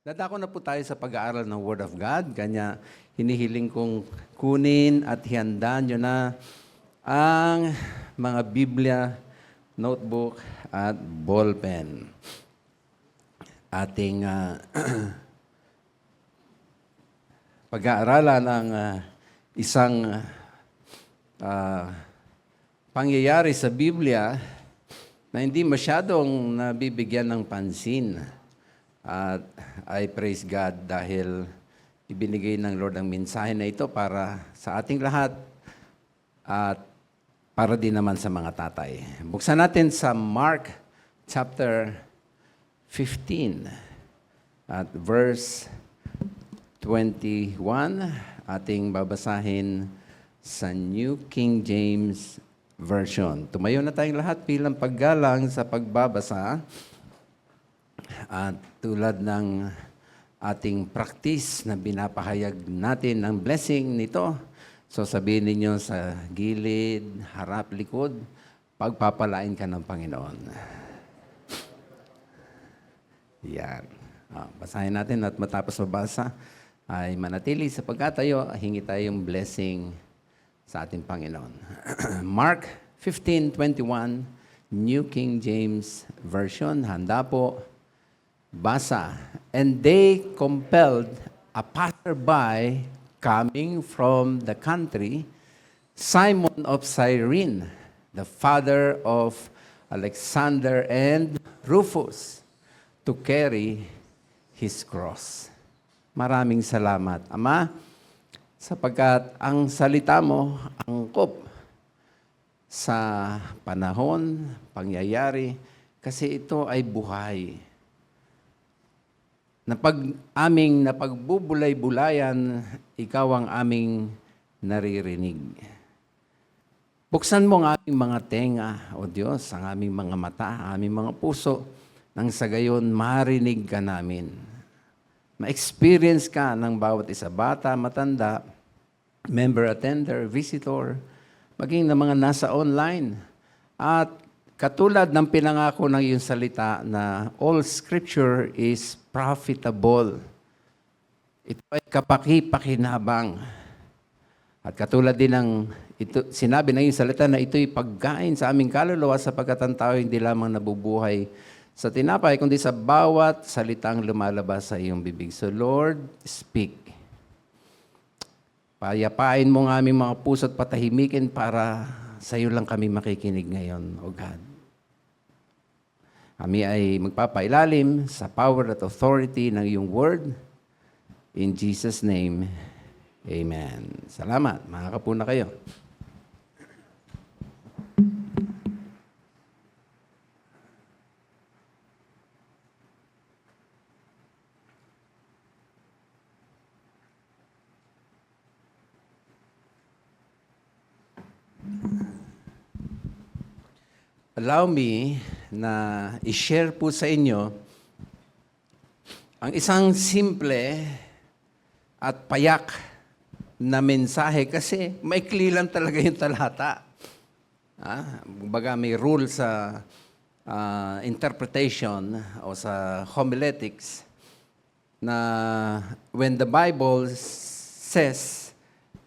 Dadako na po tayo sa pag-aaral ng Word of God. Kanya hinihiling kong kunin at hihandaan nyo na ang mga Biblia, notebook at ballpen. Ating pag-aaralan ng isang pangyayari sa Biblia na hindi masyadong nabibigyan ng pansin. At I praise God dahil ibinigay ng Lord ang mensahe na ito para sa ating lahat at para din naman sa mga tatay. Buksan natin sa Mark chapter 15 at verse 21. Ating babasahin sa New King James Version. Tumayo na tayong lahat bilang paggalang sa pagbabasa. At tulad ng ating practice na binapahayag natin ng blessing nito, so sabihin ninyo sa gilid, harap, likod, pagpapalain ka ng Panginoon. Yan. Basahin natin at matapos mabasa ay manatili sa pagkatayo, hingi tayong blessing sa ating Panginoon. Mark 15:21, New King James Version. Handa po. Basa. And they compelled a passerby coming from the country, Simon of Cyrene, the father of Alexander and Rufus, to carry his cross. Maraming salamat, Ama, sapagkat ang salita mo angkop sa panahon, pangyayari, kasi ito ay buhay. Na pag aming napagbubulay-bulayan, ikaw ang aming naririnig. Buksan mo ang aming mga tenga, O Diyos, ang aming mga mata, aming mga puso, nang sa gayon marinig ka namin. Ma-experience ka ng bawat isa, bata, matanda, member attender, visitor, maging ng mga nasa online. At katulad ng pinangako ng iyong salita na all scripture is profitable. Ito ay kapaki-pakinabang. At katulad din ng sinabi ng iyong salita na ito'y pagkain sa aming kaluluwa sapagkat ang tao hindi lamang nabubuhay sa tinapay, kundi sa bawat salitang lumalabas sa iyong bibig. So Lord, speak. Payapain mo ang aming mga puso at patahimikin para sa iyo lang kami makikinig ngayon, O God. Kami ay magpapailalim sa power at authority ng iyong word. In Jesus' name, amen. Salamat. Makakapuna kayo. Allow me na i-share po sa inyo ang isang simple at payak na mensahe kasi maikli lang talaga yung talata. Baga may rule sa interpretation o sa homiletics na when the Bible says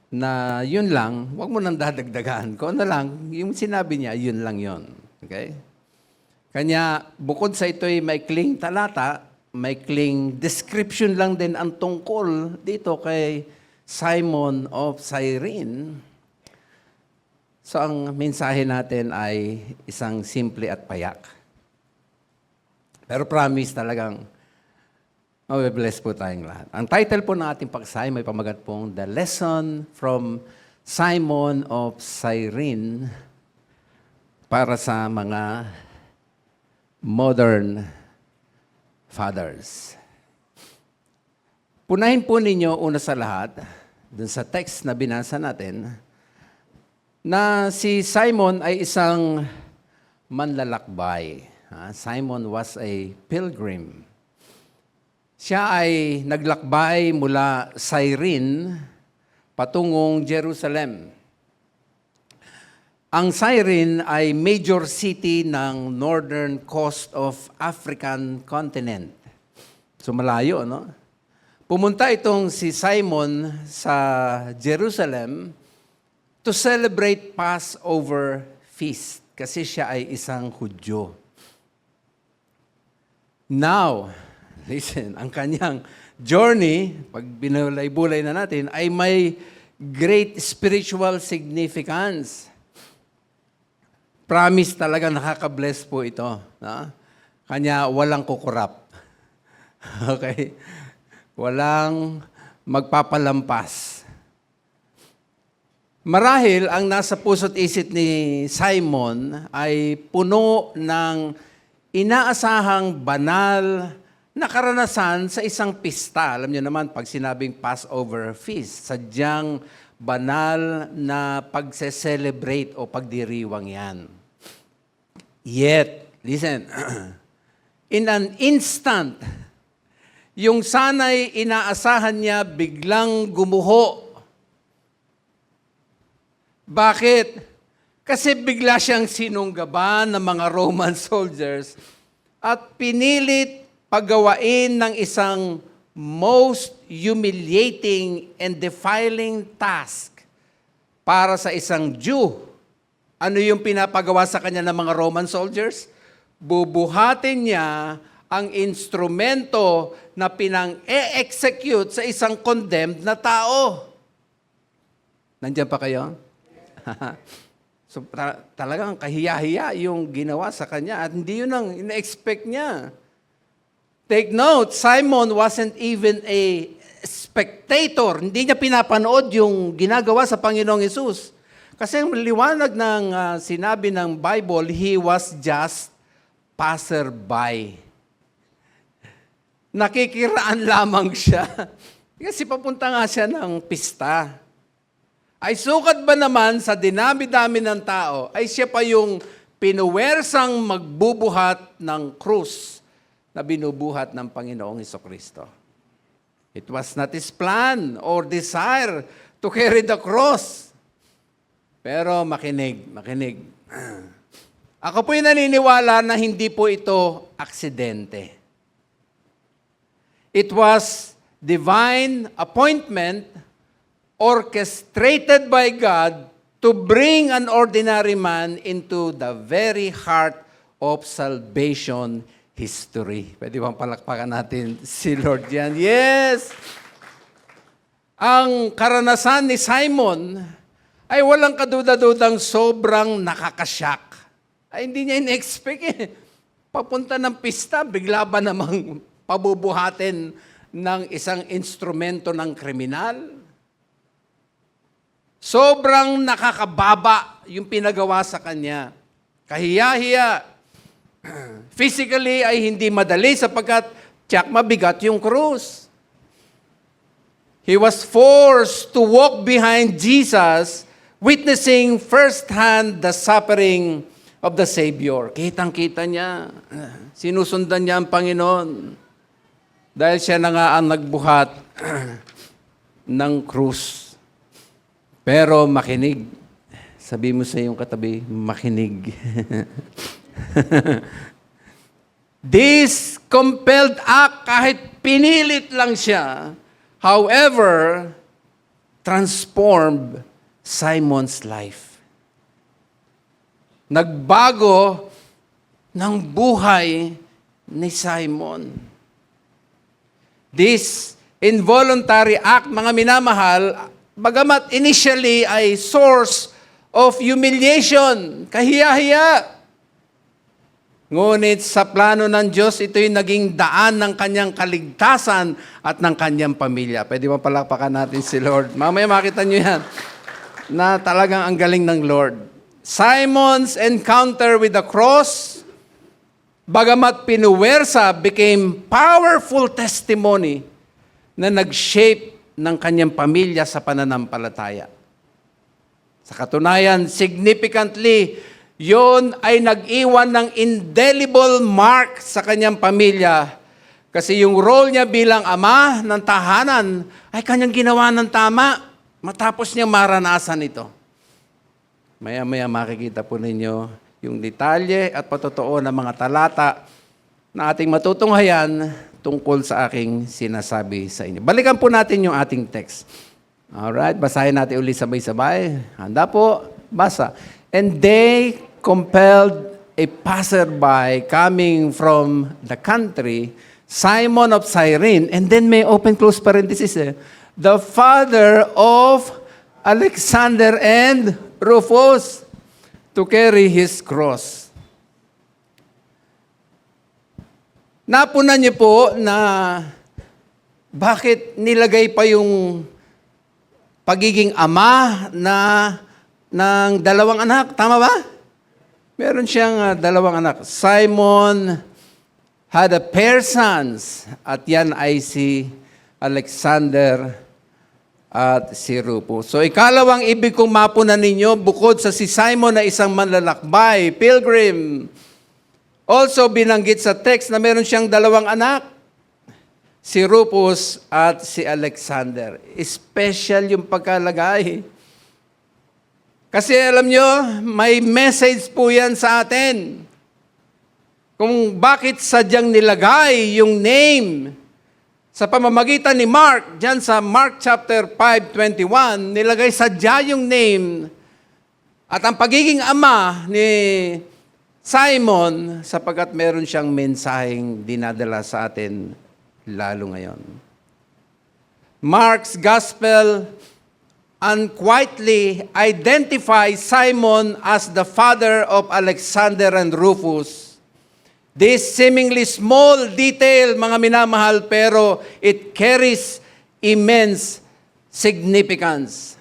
na yun lang, huwag mo nang dadagdagan. Kung ano lang, yung sinabi niya, yun lang yun. Okay? Kanya, bukod sa ito'y maikling talata, maikling description lang din ang tungkol dito kay Simon of Cyrene. So, ang mensahe natin ay isang simple at payak. Pero promise talagang, bless po tayong lahat. Ang title po ng ating pagsay may pamagat pong The Lesson from Simon of Cyrene para sa mga modern fathers. Punahin po ninyo una sa lahat, dun sa text na binasa natin, na si Simon ay isang manlalakbay. Simon was a pilgrim. Siya ay naglakbay mula Cyrene patungong Jerusalem. Ang Cyrene ay major city ng northern coast of African continent. So malayo, no? Pumunta itong si Simon sa Jerusalem to celebrate Passover feast kasi siya ay isang Hudyo. Now, listen, ang kanyang journey, pag binulay-bulay na natin, ay may great spiritual significance. Promise talaga nakaka-bless po ito. No? Kanya walang kukurap. Okay? Walang magpapalampas. Marahil ang nasa puso't isip ni Simon ay puno ng inaasahang banal na karanasan sa isang pista. Alam niyo naman, pag sinabing Passover feast, sadyang banal na pagse-celebrate o pagdiriwang yan. Yet, listen, in an instant, yung sana'y inaasahan niya biglang gumuho. Bakit? Kasi bigla siyang sinunggaban ng mga Roman soldiers at pinilit paggawain ng isang most humiliating and defiling task para sa isang Jew. Ano yung pinapagawa sa kanya ng mga Roman soldiers? Bubuhatin niya ang instrumento na pinang-e-execute sa isang condemned na tao. Nandiyan pa kayo? So talagang kahiya-hiya yung ginawa sa kanya at hindi yun ang ina-expect niya. Take note, Simon wasn't even a spectator. Hindi niya pinapanood yung ginagawa sa Panginoong Hesus. Kasi ang liwanag ng sinabi ng Bible, he was just passerby. Nakikiraan lamang siya. Kasi papunta nga siya ng pista. Ay sukat ba naman sa dinami-dami ng tao, ay siya pa yung pinuwersang magbubuhat ng krus na binubuhat ng Panginoong Hesukristo. It was not his plan or desire to carry the cross. Pero makinig. Ako po'y naniniwala na hindi po ito aksidente. It was divine appointment orchestrated by God to bring an ordinary man into the very heart of salvation history. Pwede bang palakpakan natin si Lord yan? Yes! Ang karanasan ni Simon ay walang kaduda-dudang sobrang nakakasyak. Ay hindi niya in-expect eh. Papunta ng pista, bigla ba namang pabubuhatin ng isang instrumento ng kriminal? Sobrang nakakababa yung pinagawa sa kanya. Kahiya-hiya. Physically ay hindi madali sapagkat tiyak mabigat yung krus. He was forced to walk behind Jesus, witnessing firsthand the suffering of the Savior. Kitang-kita niya. Sinusundan niya ang Panginoon. Dahil siya na nga ang nagbuhat ng krus. Pero makinig. Sabi mo sa iyong katabi, makinig. This compelled act, kahit pinilit lang siya, however, transformed Simon's life. Nagbago ng buhay ni Simon. This involuntary act, mga minamahal, bagamat initially ay source of humiliation, kahiya-hiya. Ngunit sa plano ng Diyos, ito'y naging daan ng kanyang kaligtasan at ng kanyang pamilya. Pwede ba palakpakan natin si Lord? Mamaya makita nyo yan, na talagang ang galing ng Lord. Simon's encounter with the cross, bagamat pinuwersa, became powerful testimony na nag-shape ng kanyang pamilya sa pananampalataya. Sa katunayan, significantly, yon ay nag-iwan ng indelible mark sa kanyang pamilya kasi yung role niya bilang ama ng tahanan ay kanyang ginawa ng tama matapos niya maranasan ito. Maya-maya makikita po ninyo yung detalye at patotoo ng mga talata na ating matutunghayan tungkol sa aking sinasabi sa inyo. Balikan po natin yung ating text. Alright, basahin natin ulit sabay-sabay. Handa po, basa. And they compelled a passerby coming from the country, Simon of Cyrene, and then may open close parenthesis the father of Alexander and Rufus, to carry his cross. Napunan niyo po na bakit nilagay pa yung pagiging ama ng dalawang anak. Tama ba? Meron siyang dalawang anak. Simon had a pair sons, at yan ay si Alexander at si Rufus. So ikalawang ibig kong mapunan ninyo, bukod sa si Simon na isang manlalakbay, pilgrim, also binanggit sa text na meron siyang dalawang anak, si Rufus at si Alexander. Special yung pagkalagay. Kasi alam nyo, may message po yan sa atin. Kung bakit sadyang nilagay yung name sa pamamagitan ni Mark, dyan sa Mark chapter 5:21, nilagay sadya yung name at ang pagiging ama ni Simon sapagkat meron siyang mensaheng dinadala sa atin lalo ngayon. Mark's Gospel unquietly identifies Simon as the father of Alexander and Rufus. This seemingly small detail, mga minamahal, pero it carries immense significance.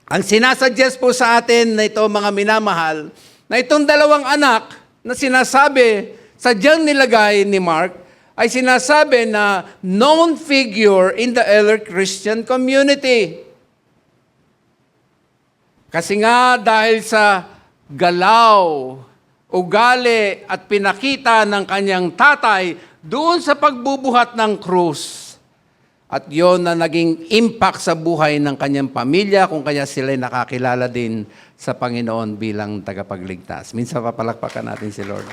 Ang sinasuggest po sa atin na ito, mga minamahal, na itong dalawang anak na sinasabi, sadyang nilagay ni Mark, ay sinasabi na known figure in the early Christian community. Kasi nga dahil sa galaw, ugali at pinakita ng kanyang tatay doon sa pagbubuhat ng krus. At yon na naging impact sa buhay ng kanyang pamilya kung kaya sila'y nakakilala din sa Panginoon bilang tagapagligtas. Minsan papalakpakan natin si Lord.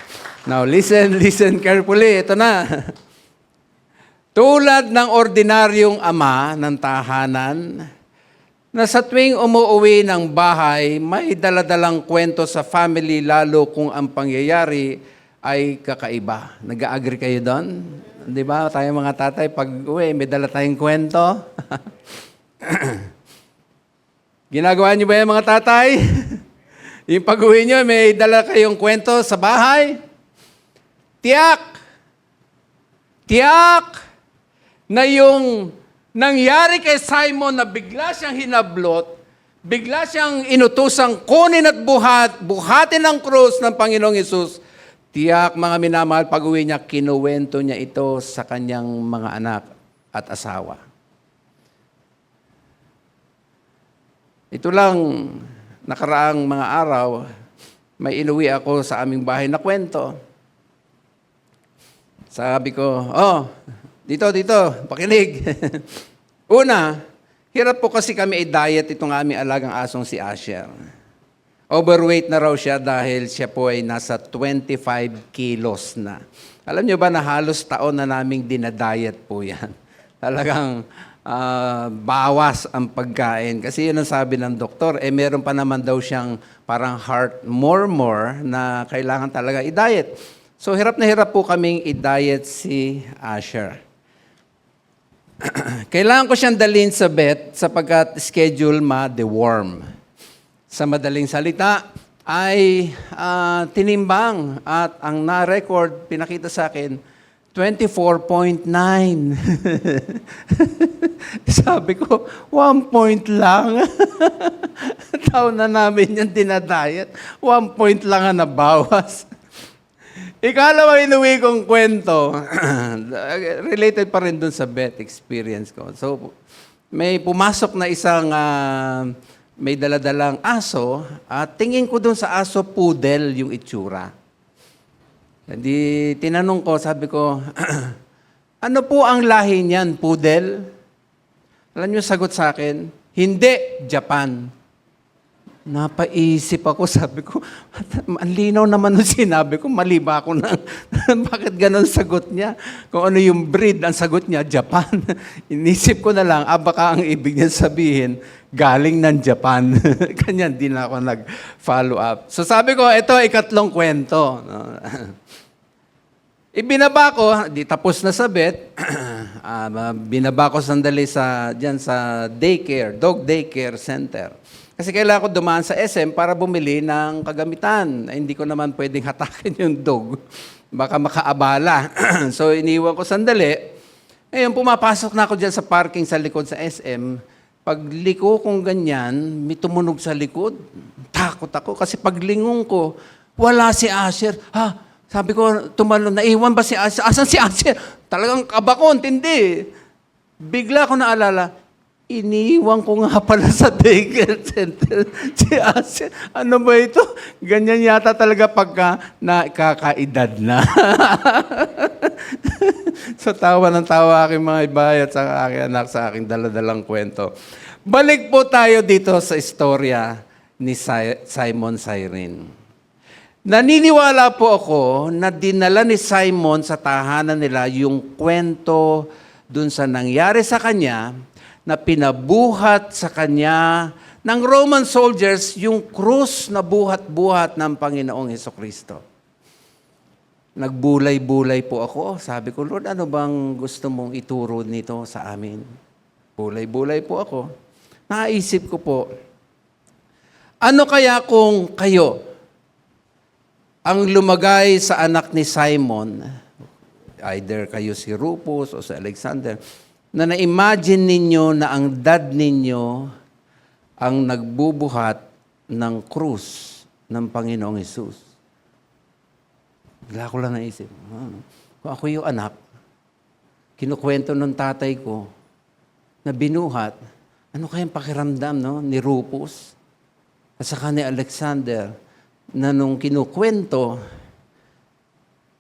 Now listen carefully. Ito na. Tulad ng ordinaryong ama ng tahanan, na sa tuwing umuwi ng bahay, may daladalang kwento sa family lalo kung ang pangyayari ay kakaiba. Nag-agree kayo doon? Di ba? Tayo mga tatay, pag uwi, may dala tayong kwento. Ginagawa niyo ba yan mga tatay? Yung pag-uwi niyo, may dala kayong kwento sa bahay? Tiyak na yung nangyari kay Simon na bigla siyang hinablot, bigla siyang inutusang kunin at buhatin ang krus ng Panginoong Hesus. Tiyak, mga minamahal, pag-uwi niya, kinuwento niya ito sa kanyang mga anak at asawa. Ito lang, nakaraang mga araw, may inuwi ako sa aming bahay na kwento. Sabi ko, dito, pakinig. Una, hirap po kasi kami i-diet itong aming alagang asong si Asher. Overweight na raw siya dahil siya po ay nasa 25 kilos na. Alam niyo ba na halos taon na naming dinadiet po yan. Talagang bawas ang pagkain. Kasi yun ang sabi ng doktor, meron pa naman daw siyang parang heart murmur na kailangan talaga i-diet. So hirap na hirap po kaming i-diet si Asher. Kailangan ko siyang dalhin sa vet sapagkat schedule ma-deworm. Sa madaling salita, ay tinimbang at ang na-record, pinakita sa akin, 24.9. Sabi ko, 1 point lang. Taon na namin yung dinadayet. 1 point lang ang nabawas. Ikalawa inuwi kong kwento, related pa rin dun sa vet experience ko. So, may pumasok na isang may daladalang aso, at tingin ko dun sa aso, poodle yung itsura. Hindi, tinanong ko, sabi ko, ano po ang lahi niyan, poodle? Alam niyo, sagot sa akin, hindi, Japan. Napaisip ako, sabi ko, ang linaw naman nung sinabi ko, mali ba ako na, bakit ganun sagot niya? Kung ano yung breed, ang sagot niya, Japan. Inisip ko na lang, baka ang ibig niya sabihin, galing ng Japan. Kanya, di na ako nag-follow up. So sabi ko, ito, ikatlong kwento. No? Ibinaba ko, di tapos na sa bet, binaba ko sandali diyan sa daycare, dog daycare center. Kasi kailangan ko dumaan sa SM para bumili ng kagamitan. Hindi ko naman pwedeng hatakin yung dog. Baka makaabala. So, iniwan ko sandali. Ngayon, pumapasok na ako dyan sa parking sa likod sa SM. Pag liko kong ganyan, may tumunog sa likod. Takot ako kasi paglingon ko, wala si Asher. Sabi ko, tumalon, naiwan ba si Asher? Asan si Asher? Talagang kabakon, hindi. Bigla ko naalala, iniwan ko nga pala sa daycare center si Asher. Ano ba ito? Ganyan yata talaga pagka nakakaedad na. So tawa ng tawa aking mga ibay at sa aking anak sa aking daladalang kwento. Balik po tayo dito sa istorya ni Simon Cyrene. Naniniwala po ako na dinala ni Simon sa tahanan nila yung kwento dun sa nangyari sa kanya na pinabuhat sa kanya ng Roman soldiers yung krus na buhat-buhat ng Panginoong Hesukristo. Nagbulay-bulay po ako. Sabi ko, Lord, ano bang gusto mong ituro nito sa amin? Bulay-bulay po ako. Naisip ko po, ano kaya kung kayo ang lumagay sa anak ni Simon, either kayo si Rufus o si Alexander, na na-imagine ninyo na ang dad ninyo ang nagbubuhat ng krus ng Panginoong Hesus. Bigla ko lang naisip, kung ako yung anak, kinukwento ng tatay ko na binuhat, ano kayang pakiramdam ni Rufus at saka ni Alexander na nung kinukwento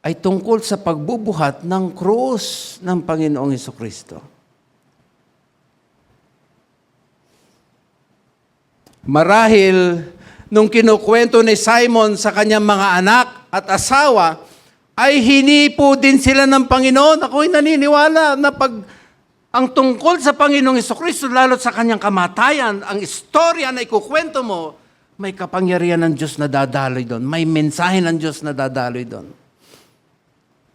ay tungkol sa pagbubuhat ng krus ng Panginoong Hesukristo. Marahil, nung kinukwento ni Simon sa kanyang mga anak at asawa, ay hinipo din sila ng Panginoon. Ako'y naniniwala na pag ang tungkol sa Panginoong Hesukristo, lalo sa kanyang kamatayan, ang istorya na ikukwento mo, may kapangyarihan ng Diyos na dadaloy doon. May mensahe ng Diyos na dadaloy doon.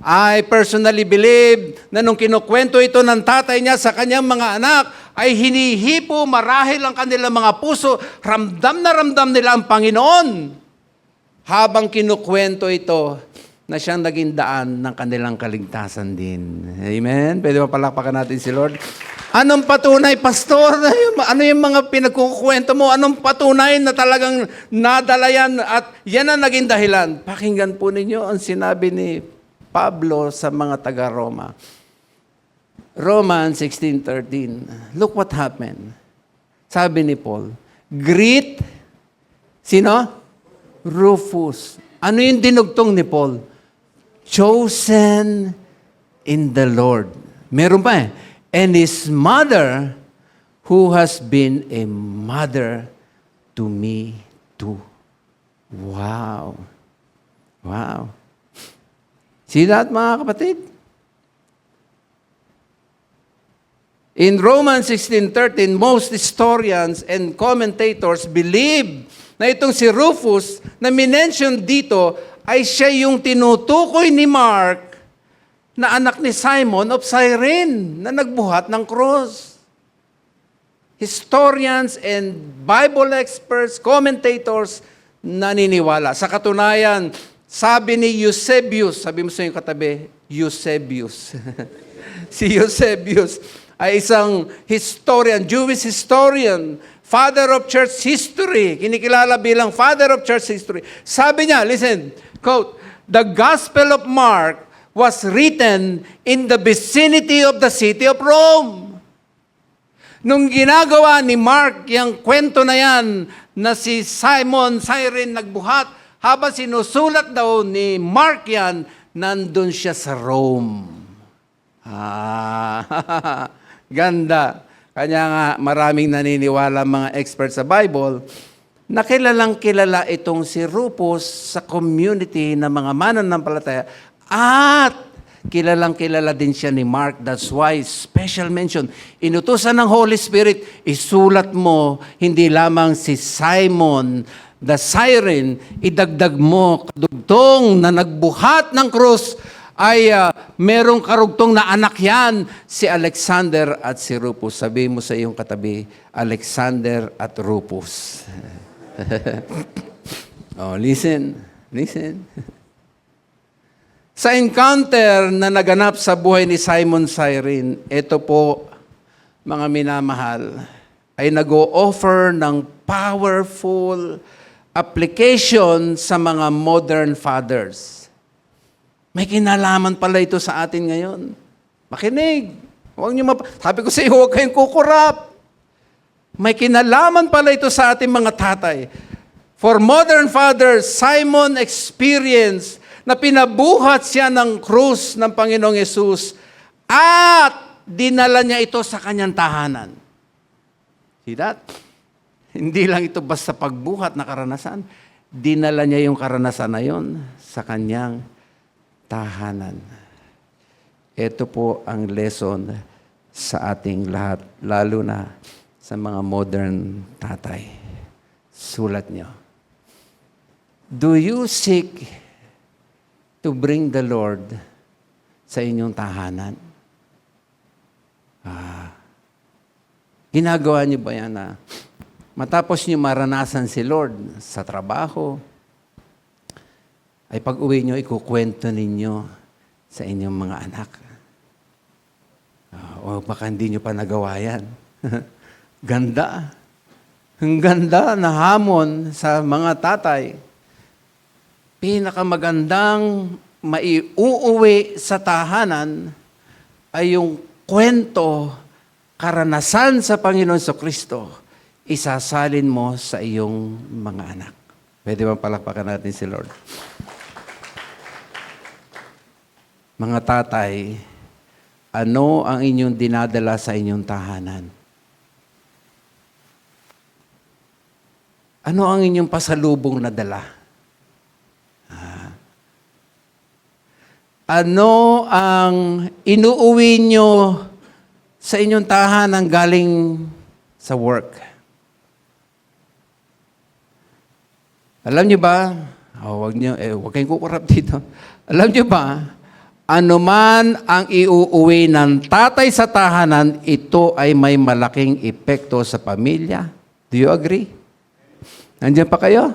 I personally believe na nung kinukwento ito ng tatay niya sa kanyang mga anak, ay hinihipo marahil ang kanilang mga puso, ramdam na ramdam nila ang Panginoon. Habang kinukwento ito, na siyang naging daan ng kanilang kaligtasan din. Amen? Pwede ba palakpakan natin si Lord? Anong patunay, Pastor? Ano yung mga pinagkukwento mo? Anong patunay na talagang nadala yan at yan ang naging dahilan? Pakinggan po ninyo ang sinabi ni Pablo sa mga taga-Roma. Romans 16:13. Look what happened. Sabi ni Paul, greet, sino? Rufus. Ano yung dinugtong ni Paul? Chosen in the Lord. Meron pa And his mother, who has been a mother to me too. Wow. Wow. See that, mga kapatid? In Romans 16:13, most historians and commentators believe na itong si Rufus na minention dito ay siya yung tinutukoy ni Mark na anak ni Simon of Cyrene na nagbuhat ng cross. Historians and Bible experts, commentators, naniniwala. Sa katunayan, sabi ni Eusebius, sabi mo sa iyong katabi, Eusebius. Si Eusebius ay isang historian, Jewish historian, father of church history, kinikilala bilang father of church history. Sabi niya, listen, quote, "The Gospel of Mark was written in the vicinity of the city of Rome." Nung ginagawa ni Mark yung kwento na yan na si Simon Cyrene nagbuhat, habang sinusulat daw ni Mark yan, nandun siya sa Rome. Ganda. Kanya nga maraming naniniwala mga experts sa Bible Nakilalang kilala itong si Rufus sa community ng mga mananampalataya at kilalang kilala din siya ni Mark. That's why special mention. Inutusan ng Holy Spirit, isulat mo hindi lamang si Simon the Cyrene, idagdag mo kadugtong na nagbuhat ng krus ay merong karugtong na anak yan, si Alexander at si Rufus. Sabi mo sa iyong katabi, Alexander at Rufus. Oh, listen. Sa encounter na naganap sa buhay ni Simon Cyrene, ito po, mga minamahal, ay nag-o-offer ng powerful application sa mga modern fathers. May kinalaman pala ito sa atin ngayon. Makinig. Huwag niyo sabi ko sa iyo, huwag kayong kukurap. May kinalaman pala ito sa ating mga tatay. For modern fathers, Simon experienced na pinabuhat siya ng krus ng Panginoong Yesus at dinala niya ito sa kanyang tahanan. See that? Hindi lang ito basta pagbuhat na karanasan. Dinala niya yung karanasan na yon sa kanyang tahanan. Ito po ang lesson sa ating lahat, lalo na sa mga modern tatay. Sulat niyo. Do you seek to bring the Lord sa inyong tahanan? Ginagawa niyo ba yan na matapos niyo maranasan si Lord sa trabaho, ay pag-uwi niyo, ikukwento ninyo sa inyong mga anak? O baka hindi niyo pa nagawa yan. Ganda. Ang ganda na hamon sa mga tatay. Pinakamagandang maiuuwi sa tahanan ay yung kwento, karanasan sa Panginoon Kristo, isasalin mo sa iyong mga anak. Pwede bang palakpakan natin si Lord? Mga tatay, ano ang inyong dinadala sa inyong tahanan? Ano ang inyong pasalubong na dala? Ano ang inuuwi nyo sa inyong tahanan galing sa work? Alam nyo ba? Huwag kayong kukurap dito. Alam nyo ba? Ano man ang iuuwi ng tatay sa tahanan, ito ay may malaking epekto sa pamilya. Do you agree? Nandiyan pa kayo?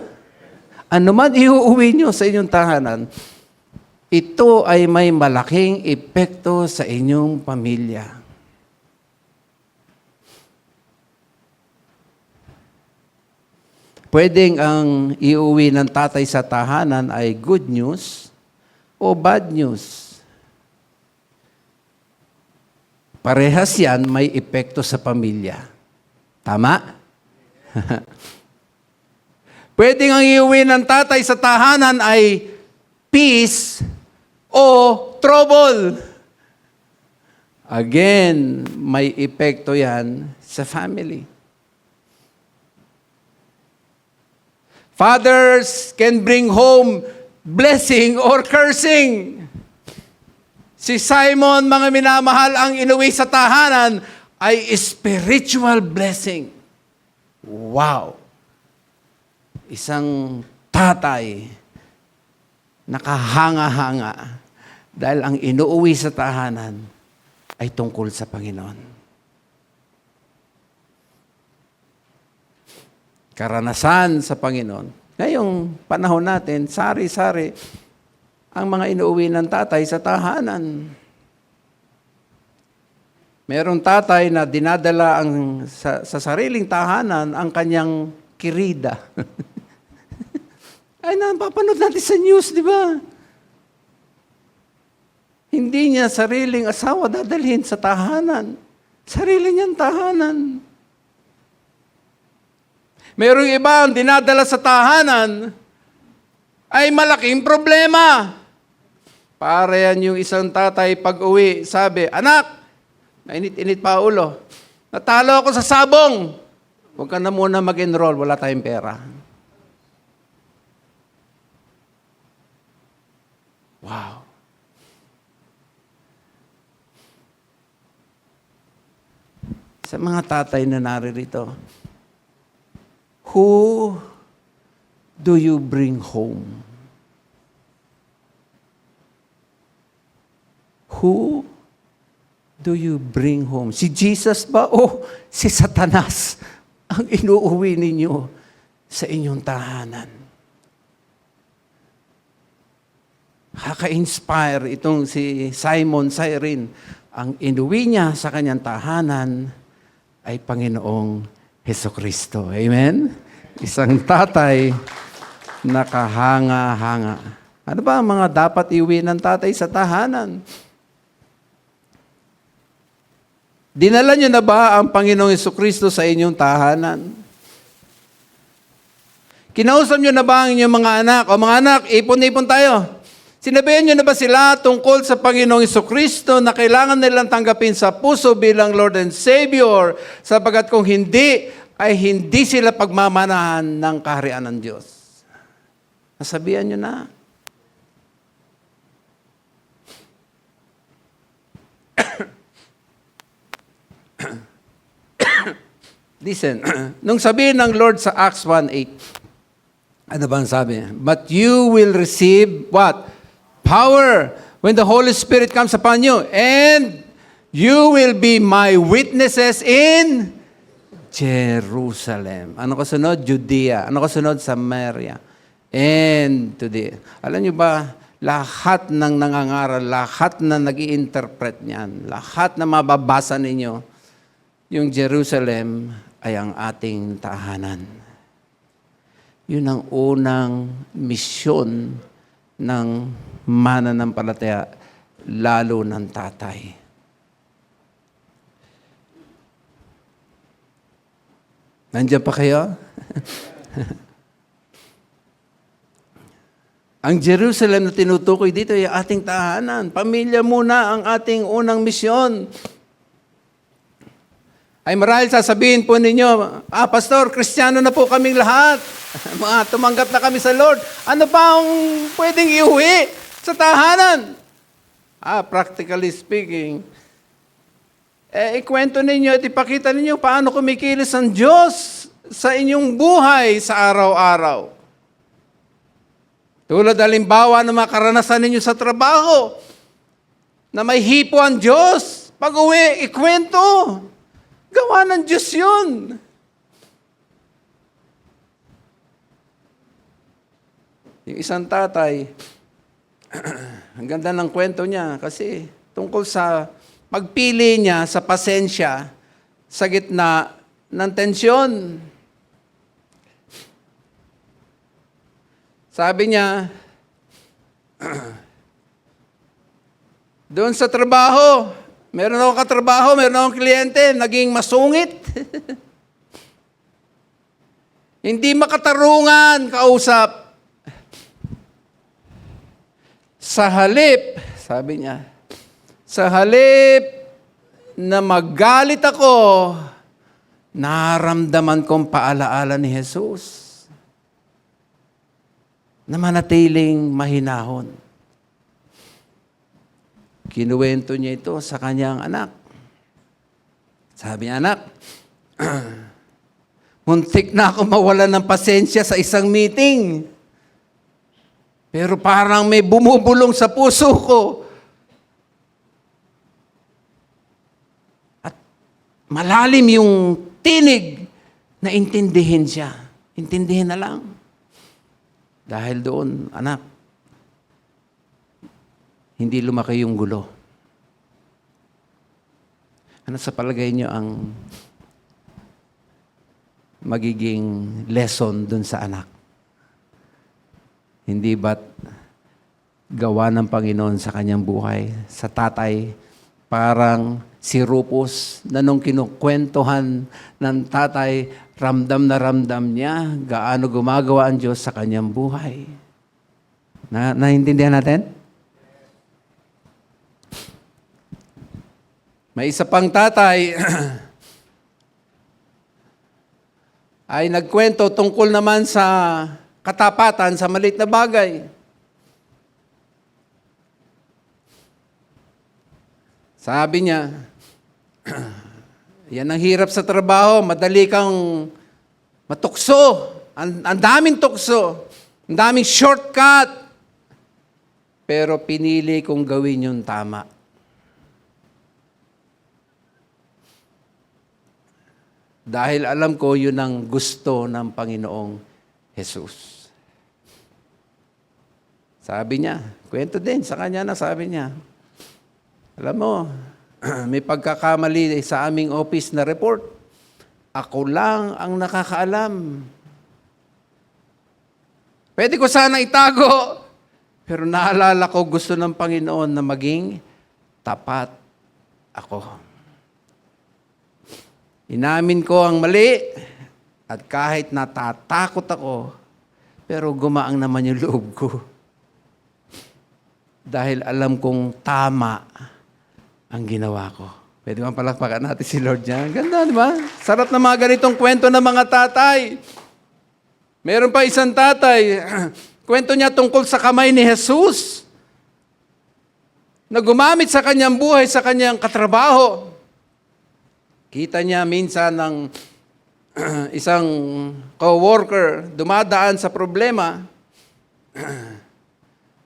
Ano man iuuwi nyo sa inyong tahanan, ito ay may malaking epekto sa inyong pamilya. Pwedeng ang iuwi ng tatay sa tahanan ay good news o bad news. Parehas yan may epekto sa pamilya. Tama? Pwedeng ang iuwi ng tatay sa tahanan ay peace o trouble. Again, may epekto yan sa family. Fathers can bring home blessing or cursing. Si Simon, mga minamahal, ang inuwi sa tahanan ay spiritual blessing. Wow! Isang tatay nakahanga-hanga dahil ang inuuwi sa tahanan ay tungkol sa Panginoon. Karanasan sa Panginoon. Ngayong panahon natin, sari-sari ang mga inuuwi ng tatay sa tahanan. Merong tatay na dinadala sa sariling tahanan ang kanyang kirida. Ay, napapanood natin sa news, di ba? Hindi niya sariling asawa dadalhin sa tahanan. Sarili niyang tahanan. Merong iba ang dinadala sa tahanan ay malaking problema. Para yan yung isang tatay pag-uwi, sabi, anak, mainit-init pa ulo. Natalo ako sa sabong. Huwag ka na muna mag-enroll, wala tayong pera. Wow. Sa mga tatay na naririto, who do you bring home? Who do you bring home? Si Jesus ba o si Satanas ang inuuwi ninyo sa inyong tahanan? Kaka-inspire itong si Simon Cyrene. Ang inuwi niya sa kanyang tahanan ay Panginoong Hesukristo. Amen? Isang tatay na kahanga-hanga. Ano ba ang mga dapat iuwi ng tatay sa tahanan? Dinala niyo na ba ang Panginoong Hesukristo sa inyong tahanan? Kinausap niyo na ba ang inyong mga anak? O mga anak, ipon-ipon tayo. Sinabihan niyo na ba sila tungkol sa Panginoong Hesukristo na kailangan nilang tanggapin sa puso bilang Lord and Savior, sapagkat kung hindi, ay hindi sila pagmamanahan ng kaharian ng Diyos? Nasabihan niyo na. Listen, nung sabihin ng Lord sa Acts 1:8, ano ba ang sabi? But you will receive what? Power when the Holy Spirit comes upon you, and you will be my witnesses in Jerusalem. Ano kasunod? Judea. Ano kasunod? Samaria. And today. Alam niyo ba, lahat ng nangangaral, lahat na nag-i-interpret niyan, lahat na mababasa ninyo, yung Jerusalem ay ang ating tahanan. Yun ang unang misyon ng mananampalataya, lalo ng tatay. Nandiyan pa kayo? Ang Jerusalem na tinutukoy dito ay ating tahanan. Pamilya muna ang ating unang misyon. Ay marahil sasabihin po ninyo, Pastor, Kristiyano na po kaming lahat. Tumanggap na kami sa Lord. Ano pa ang pwedeng iuwi sa tahanan? Practically speaking, ikwento ninyo at ipakita ninyo paano kumikilos ang Diyos sa inyong buhay sa araw-araw. Tulad halimbawa ng mga karanasan ninyo sa trabaho, na may hipo ang Diyos. Pag uwi, ikwento. Gawa ng Diyos yun. Yung isang tatay, ang ganda ng kwento niya kasi tungkol sa pagpili niya sa pasensya sa gitna ng tensyon. Sabi niya, doon sa trabaho, meron akong katrabaho, meron akong kliyente, naging masungit. Hindi makatarungan, kausap. Sa halip, sabi niya, sa halip na magalit ako, naramdaman kong paalaala ni Jesus na manatiling mahinahon. Kinuwento niya ito sa kanyang anak. Sabi niya, anak, muntik na ako mawalan ng pasensya sa isang meeting. Pero parang may bumubulong sa puso ko. At malalim yung tinig na intindihin siya. Intindihin na lang. Dahil doon, anak, hindi lumaki yung gulo. Ano sa palagay niyo ang magiging lesson dun sa anak? Hindi ba't gawa ng Panginoon sa kanyang buhay? Sa tatay, parang si Rufus na nung kinukwentuhan ng tatay, ramdam na ramdam niya gaano gumagawa ang Diyos sa kanyang buhay. Naintindihan natin? May isa pang tatay ay nagkwento tungkol naman sa katapatan sa maliit na bagay. Sabi niya, yan ang hirap sa trabaho, madali kang matukso. Ang daming tukso, ang daming shortcut. Pero pinili kong gawin yung tama. Dahil alam ko yun ang gusto ng Panginoong Jesus. Sabi niya, kwento din sa kanya na sabi niya, alam mo, may pagkakamali sa aming office na report. Ako lang ang nakakaalam. Pwede ko sana itago, pero naalala ko gusto ng Panginoon na maging tapat ako. Inamin ko ang mali at kahit natatakot ako, pero gumaang naman yung loob ko. Dahil alam kong tama ang ginawa ko. Pwede bang palakpakan natin si Lord niya? Ganda, di ba? Sarap na mga ganitong kwento ng mga tatay. Meron pa isang tatay, kwento niya tungkol sa kamay ni Jesus na gumamit sa kanyang buhay, sa kanyang katrabaho. Kita niya minsan ng isang co-worker dumadaan sa problema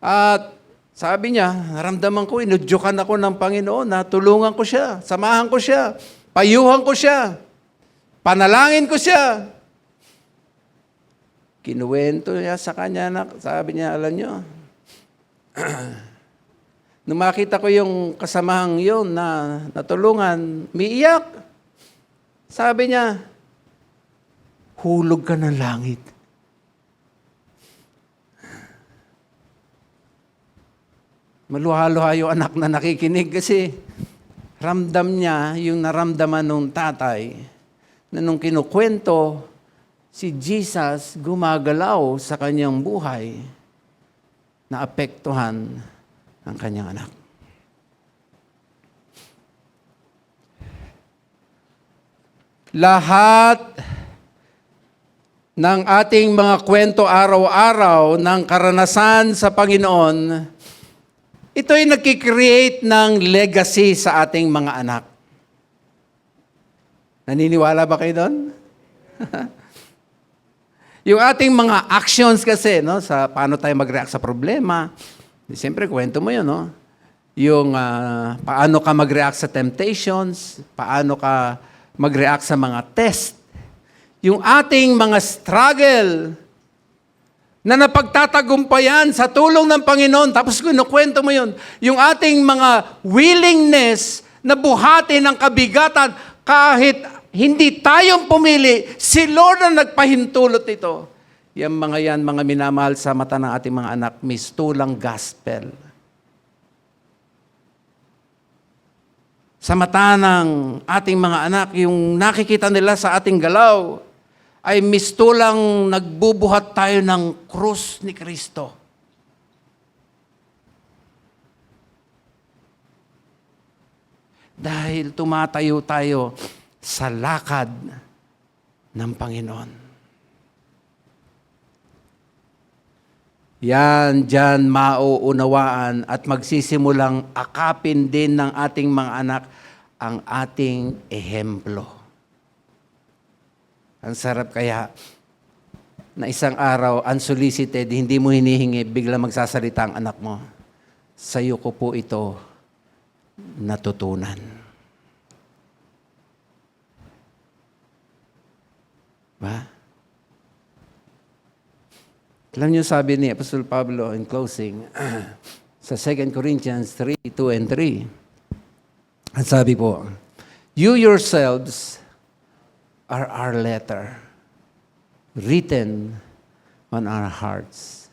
at sabi niya, naramdaman ko, inudyukan ako ng Panginoon, natulungan ko siya, samahan ko siya, payuhan ko siya, panalangin ko siya. Kinuwento niya sa kanya, sabi niya, alam niyo, nung makita ko yung kasamahang yun na natulungan, umiiyak. Sabi niya, hulog ka ng langit. Maluha-luha yung anak na nakikinig kasi ramdam niya yung naramdaman ng tatay na nung kinukwento, si Jesus gumagalaw sa kanyang buhay na apektuhan ang kanyang anak. Lahat ng ating mga kwento araw-araw ng karanasan sa Panginoon, ito'y nagkikreate ng legacy sa ating mga anak. Naniniwala ba kayo doon? Yung ating mga actions kasi, no, sa paano tayo mag-react sa problema, siyempre, kwento mo yun, no? Yung paano ka mag-react sa temptations, paano ka mag-react sa mga test. Yung ating mga struggle, na napagtatagumpayan sa tulong ng Panginoon, tapos kinukwento mo yun, yung ating mga willingness na buhatin ang kabigatan kahit hindi tayong pumili, si Lord ang nagpahintulot ito. Yung mga yan, mga minamahal sa mata ng ating mga anak, mistulang gospel. Sa mata ng ating mga anak, yung nakikita nila sa ating galaw, ay mistulang nagbubuhat tayo ng krus ni Kristo. Dahil tumatayo tayo sa lakad ng Panginoon. Yan, dyan mauunawaan at magsisimulang akapin din ng ating mga anak ang ating ehemplo. Ang sarap kaya na isang araw, unsolicited, hindi mo hinihingi, bigla magsasalita ang anak mo. Sa'yo ko po ito natutunan. Ba? Alam niyo sabi ni Apostol Pablo in closing, sa 2 Corinthians 3, 2 and 3, ang sabi po, you yourselves are our letter, written on our hearts,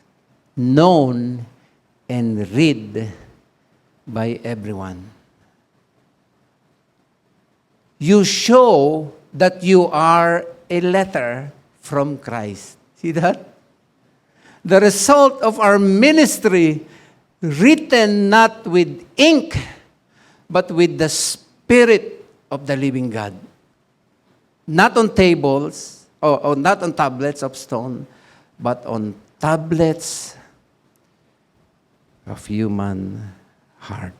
known and read by everyone. You show that you are a letter from Christ. See that? The result of our ministry, written not with ink, but with the Spirit of the living God. Not on tables, or not on tablets of stone, but on tablets of human heart.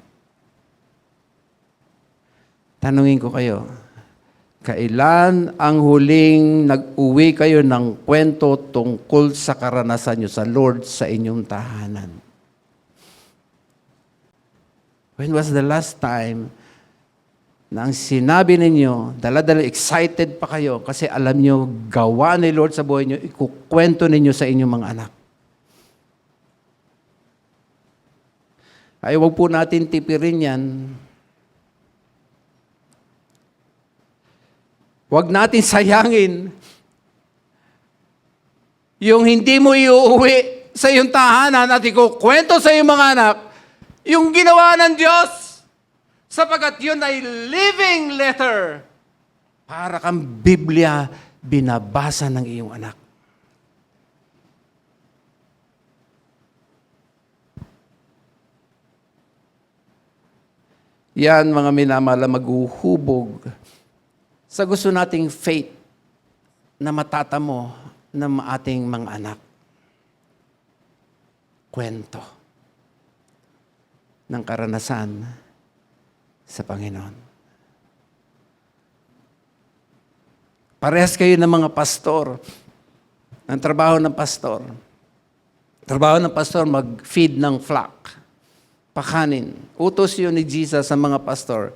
Tanungin ko kayo, kailan ang huling nag-uwi kayo ng kwento tungkol sa karanasan nyo sa Lord sa inyong tahanan? When was the last time na ang sinabi ninyo, dala-dala excited pa kayo kasi alam nyo, gawa ni Lord sa buhay nyo, ikukwento ninyo sa inyong mga anak? Ay, wag po natin tipirin yan. Wag natin sayangin yung hindi mo iuuwi sa iyong tahanan at ikukwento sa iyong mga anak yung ginawa ng Diyos, sapagkat yun ay living letter. Para kang Biblia binabasa ng iyong anak. Yan, mga minamahal, maghuhubog sa gusto nating faith na matatamo ng ating mga anak. Kwento ng karanasan sa Panginoon. Parehas kayo ng mga pastor, ng trabaho ng pastor. Trabaho ng pastor, mag-feed ng flock. Pakanin. Utos yun ni Jesus sa mga pastor.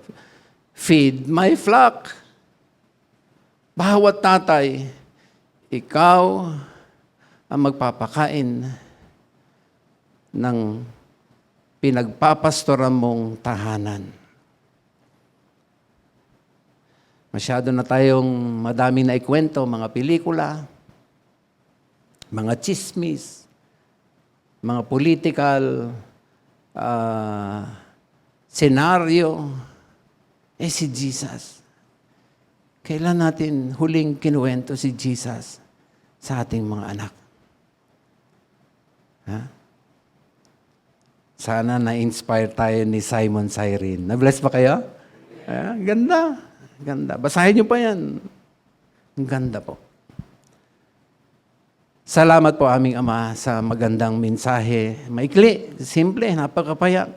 Feed my flock. Bawat tatay, ikaw ang magpapakain ng pinagpapastoran mong tahanan. Masyado na tayong madaming naikwento, mga pelikula, mga chismis, mga political senaryo. Si Jesus. Kailan natin huling kinuwento si Jesus sa ating mga anak? Ha? Sana na-inspire tayo ni Simon Cyrene. Na-bless ba kayo? Ganda. Ganda. Basahin niyo pa yan. Ang ganda po. Salamat po aming Ama sa magandang mensahe. Maikli, simple, napakapaya.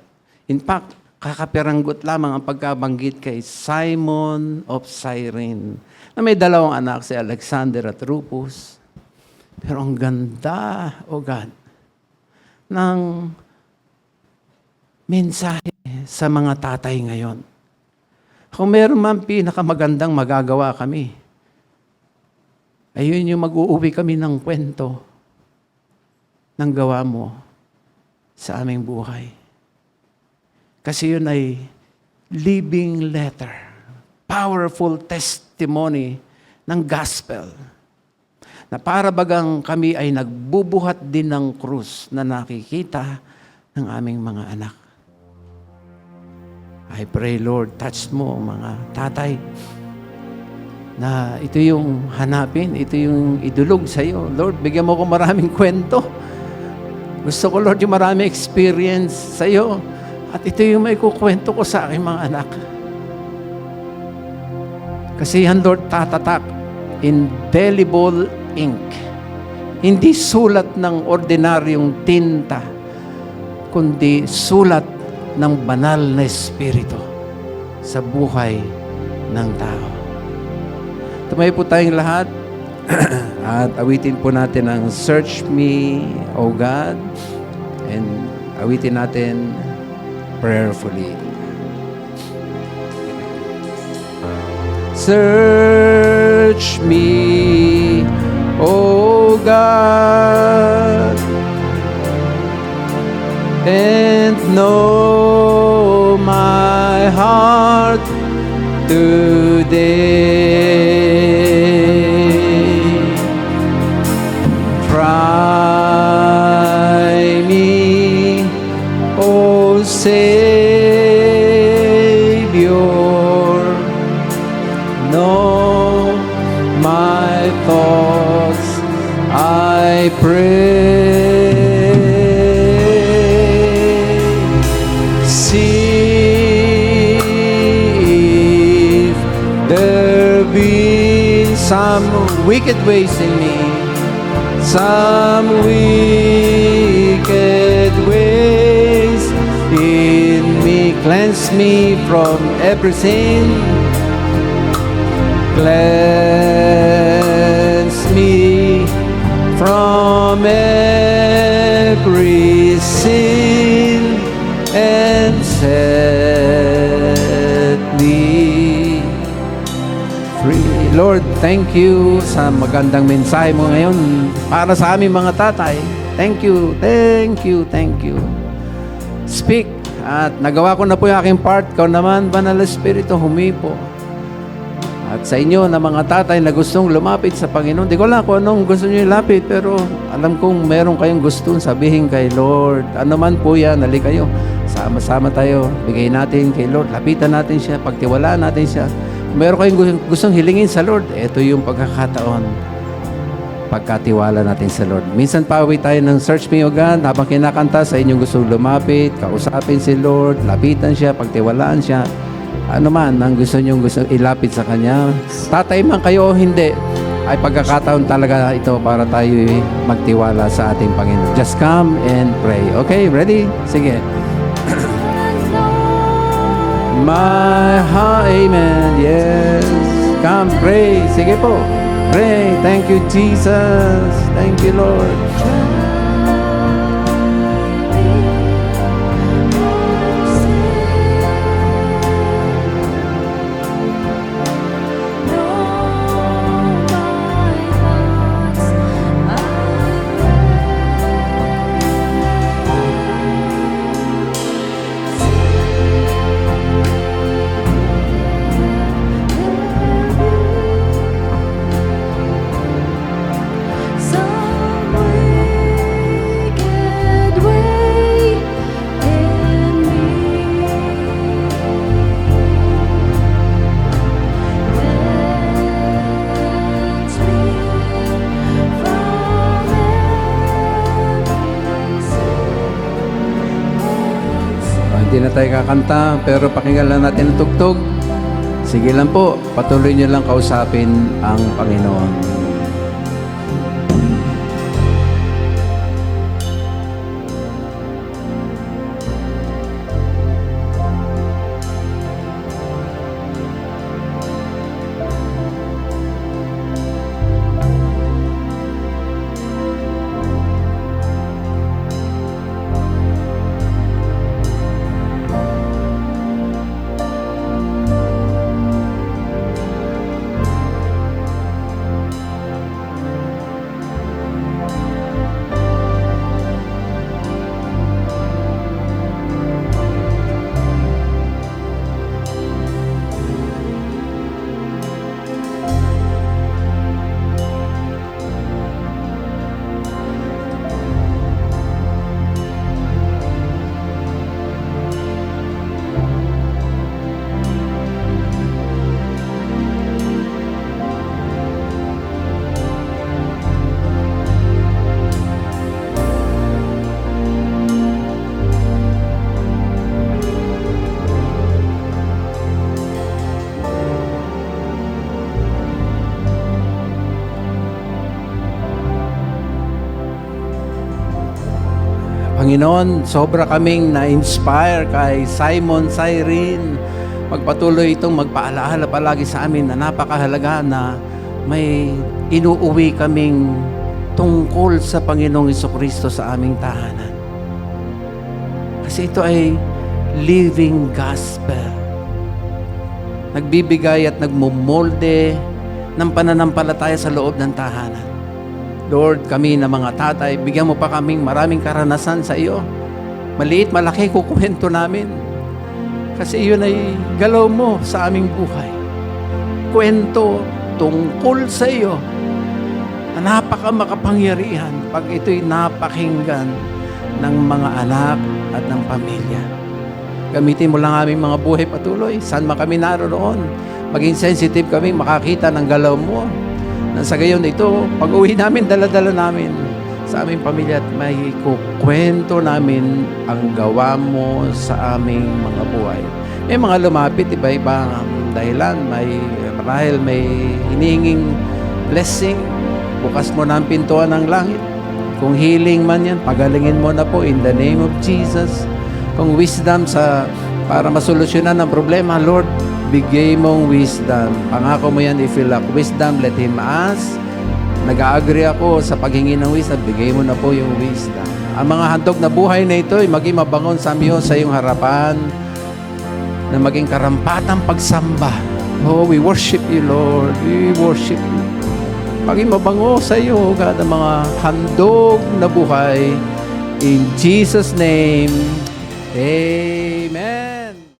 In fact, kakapiranggot lamang ang pagkabanggit kay Simon of Cyrene na may dalawang anak, si Alexander at Rufus. Pero ang ganda, oh God, ng mensahe sa mga tatay ngayon. Kung meron man pinakamagandang magagawa kami, ayun yung mag-uuwi kami ng kwento ng gawa mo sa aming buhay. Kasi yun ay living letter, powerful testimony ng gospel, na para bagang kami ay nagbubuhat din ng krus na nakikita ng aming mga anak. I pray, Lord, touch mo mga tatay, na ito yung hanapin, ito yung idulog sa iyo. Lord, bigyan mo ko maraming kwento. Gusto ko, Lord, yung maraming experience sa iyo. At ito yung may kukwento ko sa aking mga anak. Kasi yan, Lord, tatatak, indelible ink. Hindi sulat ng ordinaryong tinta, kundi sulat ng banal na espiritu sa buhay ng tao. Tumayo po tayong lahat at awitin po natin ang Search Me, O God, and awitin natin prayerfully. Search me, O God, and know my heart today. Try me, O Savior, know my thoughts, I pray. See if there be some wicked ways in me, some wicked ways in me. Cleanse me from every sin. Cleanse me from every sin and set me free. Lord, thank you sa magandang mensahe mo ngayon para sa aming mga tatay. Thank you, thank you, thank you. Speak. At nagawa ko na po yung aking part. Ikaw naman, Banal na Espiritu, humipo. At sa inyo na mga tatay na gustong lumapit sa Panginoon, di ko lang kung anong gusto nyo ilapit, pero alam kong meron kayong gustong sabihin kay Lord. Ano man po yan, hali kayo. Sama-sama tayo. Bigay natin kay Lord. Lapitan natin siya. Pagtiwalaan natin siya. Kung meron kayong gustong hilingin sa Lord, ito yung pagkakataon. Pagkatiwala natin sa Lord. Minsan pauwi tayo ng Search Me O God, habang kinakanta sa inyong gustong lumapit, kausapin si Lord, lapitan siya, pagtiwalaan siya. Ano man ang gusto ilapit sa Kanya. Tatay man kayo o hindi, ay pagkakataon talaga ito para tayo magtiwala sa ating Panginoon. Just come and pray. Okay, ready? Sige. My heart, amen. Yes. Come, pray. Sige po. Pray. Thank you, Jesus. Thank you, Lord. Hindi na tayo kakanta, pero pakinggan lang natin ang tugtog. Sige lang po, patuloy niyo lang kausapin ang Panginoon. Panginoon, sobra kaming na-inspire kay Simon Cyrene. Magpatuloy itong magpaalaala palagi sa amin na napakahalaga na may inuuwi kaming tungkol sa Panginoong Jesucristo sa aming tahanan. Kasi ito ay living gospel. Nagbibigay at nagmumolde ng pananampalataya sa loob ng tahanan. Lord, kami na mga tatay, bigyan mo pa kaming maraming karanasan sa iyo. Maliit, malaki, kukwento namin. Kasi iyon ay galaw mo sa aming buhay. Kwento tungkol sa iyo na napakamakapangyarihan pag ito'y napakinggan ng mga anak at ng pamilya. Gamitin mo lang aming mga buhay patuloy. Saan man kami naroon, maging sensitive kami makakita ng galaw mo. Na sa gayon ito, pag-uwi namin, dala-dala namin sa aming pamilya at may kukwento namin ang gawa mo sa aming mga buhay. May mga lumapit, iba-iba ang dahilan. Marahil may hinihinging blessing. Bukas mo na ang pintuan ng langit. Kung healing man yan, pagalingin mo na po in the name of Jesus. Kung wisdom para masolusyonan ang problema, Lord, ibigay mong wisdom. Pangako mo yan, if you lack wisdom, let him ask. Nag-agree ako sa paghingi ng wisdom, bigay mo na po yung wisdom. Ang mga handog na buhay na ito ay maging mabangon sa Diyos sa iyong harapan, na maging karampatang pagsamba. Oh, we worship you, Lord. We worship you. Maging mabango sa iyo, God, ang mga handog na buhay. In Jesus' name, Amen.